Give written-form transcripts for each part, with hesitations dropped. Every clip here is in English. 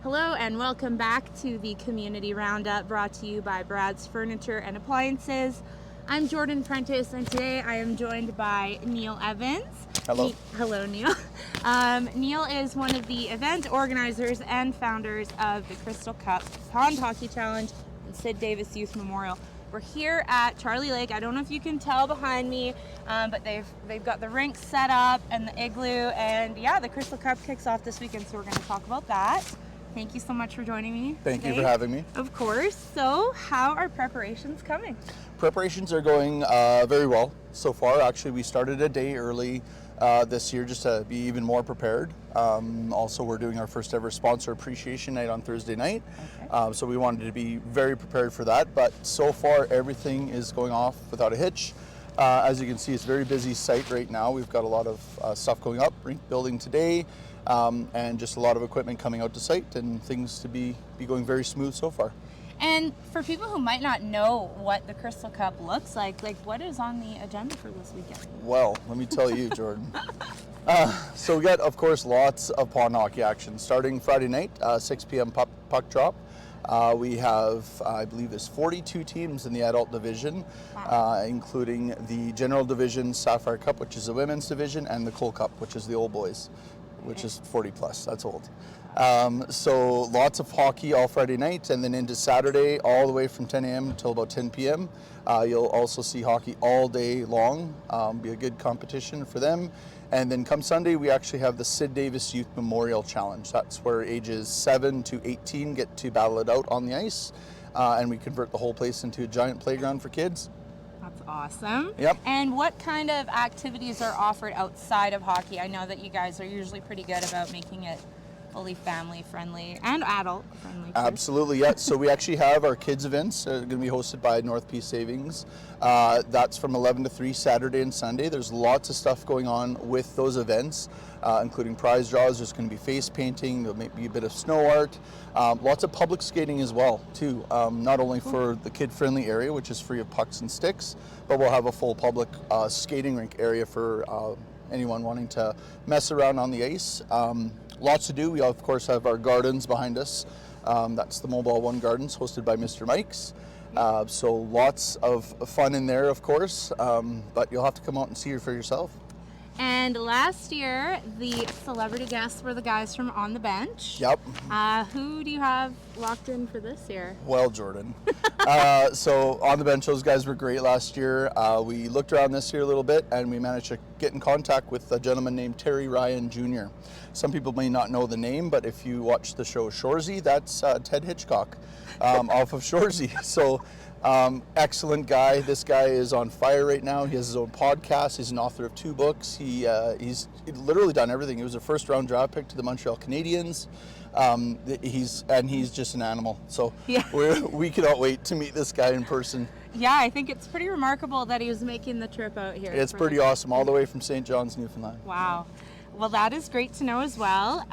Hello and welcome back to the Community Roundup brought to you by Brad's Furniture and Appliances. I'm Jordan Prentice and today I am joined by Neil Evans. Hello. Hello, Neil. Neil is one of the event organizers and founders of the Crystal Cup Pond Hockey Challenge and Sid Davis Youth Memorial. We're here at Charlie Lake. I don't know if you can tell behind me, but they've got the rink set up and the igloo, and yeah, the Crystal Cup kicks off this weekend, so we're going to talk about that. Thank you so much for joining me. Thank you for having me. Of course. So, how are preparations coming? Preparations are going very well so far. Actually, we started a day early this year just to be even more prepared. Also, we're doing our first ever sponsor appreciation night on Thursday night. Okay. So we wanted to be very prepared for that. But so far, everything is going off without a hitch. As you can see, it's a very busy site right now. We've got a lot of stuff going up, rink building today. And just a lot of equipment coming out to site and things to be going very smooth so far. And for people who might not know what the Crystal Cup looks like what is on the agenda for this weekend? Well, let me tell you, Jordan. So we got, of course, lots of pond hockey action. Starting Friday night, 6 p.m. puck drop. We have, I believe there's 42 teams in the adult division, including the general division Sapphire Cup, which is the women's division, and the Cole Cup, which is the old boys, which is 40 plus, that's old. So lots of hockey all Friday night, and then into Saturday all the way from 10 a.m. until about 10 p.m. You'll also see hockey all day long, be a good competition for them. And then come Sunday, we actually have the Sid Davis Youth Memorial Challenge. That's where ages 7 to 18 get to battle it out on the ice, and we convert the whole place into a giant playground for kids. That's awesome. Yep. And what kind of activities are offered outside of hockey? I know that you guys are usually pretty good about making it fully family friendly and adult friendly. Absolutely, yeah. So we actually have our kids events going to be hosted by North Peace Savings. That's from 11 to 3 Saturday and Sunday. There's lots of stuff going on with those events, including prize draws. There's going to be face painting. There'll be a bit of snow art. Lots of public skating as well, too. Not only for the kid-friendly area, which is free of pucks and sticks, but we'll have a full public skating rink area for anyone wanting to mess around on the ice. Lots to do. We, of course, have our gardens behind us. That's the Mobile One Gardens, hosted by Mr. Mike's. So lots of fun in there, of course, but you'll have to come out and see it for yourself. And last year, the celebrity guests were the guys from On the Bench. Yep. Who do you have locked in for this year? Well, Jordan. So On the Bench, those guys were great last year. We looked around this year a little bit, and we managed to get in contact with a gentleman named Terry Ryan Jr. Some people may not know the name, but if you watch the show Shoresy, that's Ted Hitchcock off of Shoresy. So excellent guy. This guy is on fire right now. He has his own podcast. He's an author of 2 books. He's literally done everything. He was a first-round draft pick to the Montreal Canadiens. He's just an animal. So yeah. We cannot wait to meet this guy in person. Yeah, I think it's pretty remarkable that he was making the trip out here. It's pretty awesome, all the way from St. John's, Newfoundland. Wow. Well, that is great to know as well.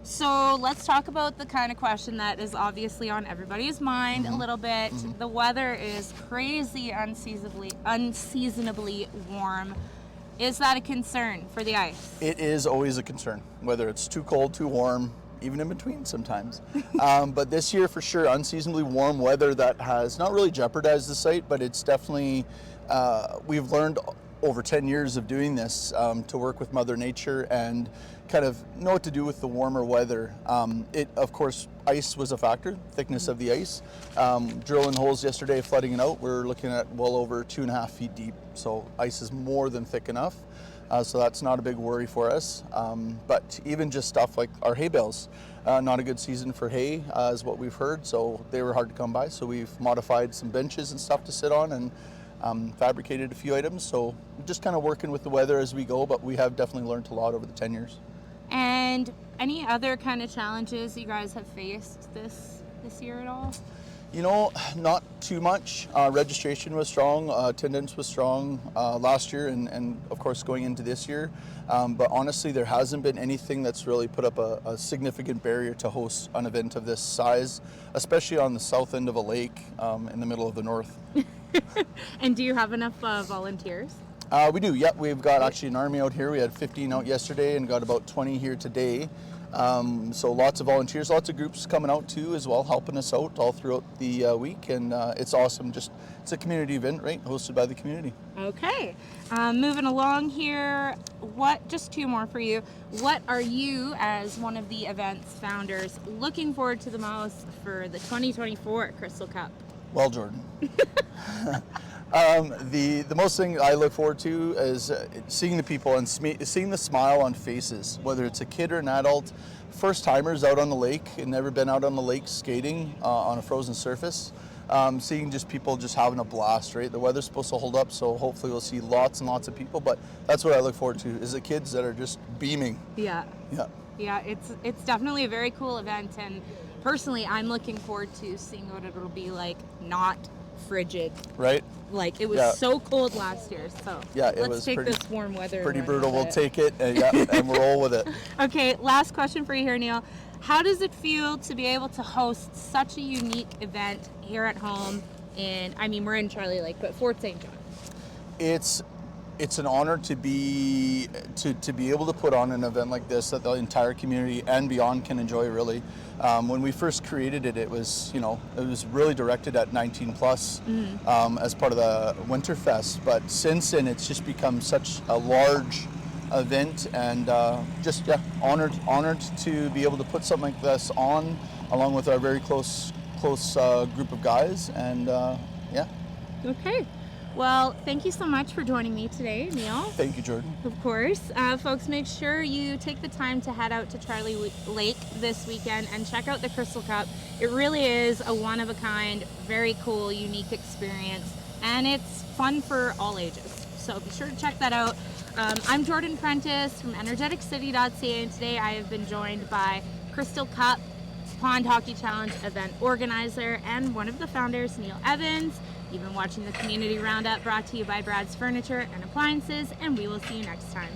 So let's talk about the kind of question that is obviously on everybody's mind a little bit. The weather is crazy, unseasonably warm. Is that a concern for the ice? It is always a concern, whether it's too cold, too warm, even in between sometimes. But this year, for sure, unseasonably warm weather that has not really jeopardized the site, but it's definitely, we've learned over 10 years of doing this to work with Mother Nature and kind of know what to do with the warmer weather. Of course, ice was a factor, thickness of the ice. Drilling holes yesterday, flooding it out, we're looking at well over 2.5 feet deep. So ice is more than thick enough. So that's not a big worry for us. But even just stuff like our hay bales, not a good season for hay is what we've heard. So they were hard to come by. So we've modified some benches and stuff to sit on and fabricated a few items. So we're just kind of working with the weather as we go, but we have definitely learned a lot over the 10 years. And any other kind of challenges you guys have faced this year at all? You know, not too much. Registration was strong, attendance was strong last year and of course going into this year. But honestly, there hasn't been anything that's really put up a significant barrier to host an event of this size, especially on the south end of a lake in the middle of the north. And do you have enough volunteers? We do, yeah. We've got actually an army out here. We had 15 out yesterday and got about 20 here today. So lots of volunteers, lots of groups coming out too as well, helping us out all throughout the week, and it's awesome. It's a community event, right? Hosted by the community. Okay, moving along here. Just two more for you. What are you, as one of the event's founders, looking forward to the most for the 2024 Crystal Cup? Well, Jordan. The most thing I look forward to is seeing the people and seeing the smile on faces, whether it's a kid or an adult, first timers out on the lake and never been out on the lake skating on a frozen surface. Seeing just people just having a blast, right? The weather's supposed to hold up, so hopefully we'll see lots and lots of people, but that's what I look forward to, is the kids that are just beaming. Yeah. Yeah. Yeah, it's definitely a very cool event, and personally I'm looking forward to seeing what it'll be like not frigid. Right? Like, it was so cold last year, so yeah, let's take this warm weather. Pretty brutal. We'll take it, and we'll roll with it. Okay, last question for you here, Neil. How does it feel to be able to host such a unique event here at home we're in Charlie Lake, but Fort St. John? It's an honor to be able to put on an event like this that the entire community and beyond can enjoy, really. When we first created it, it was really directed at 19 plus as part of the Winterfest. But since then, it's just become such a large event, and honored to be able to put something like this on, along with our very close group of guys, and Okay. Well, thank you so much for joining me today, Neil. Thank you, Jordan. Of course. Folks, make sure you take the time to head out to Charlie Lake this weekend and check out the Crystal Cup. It really is a one-of-a-kind, very cool, unique experience, and it's fun for all ages. So be sure to check that out. I'm Jordan Prentice from Energeticcity.ca, and today I have been joined by Crystal Cup Pond Hockey Challenge event organizer and one of the founders, Neil Evans. You've been watching the Community Roundup, brought to you by Brad's Furniture and Appliances, and we will see you next time.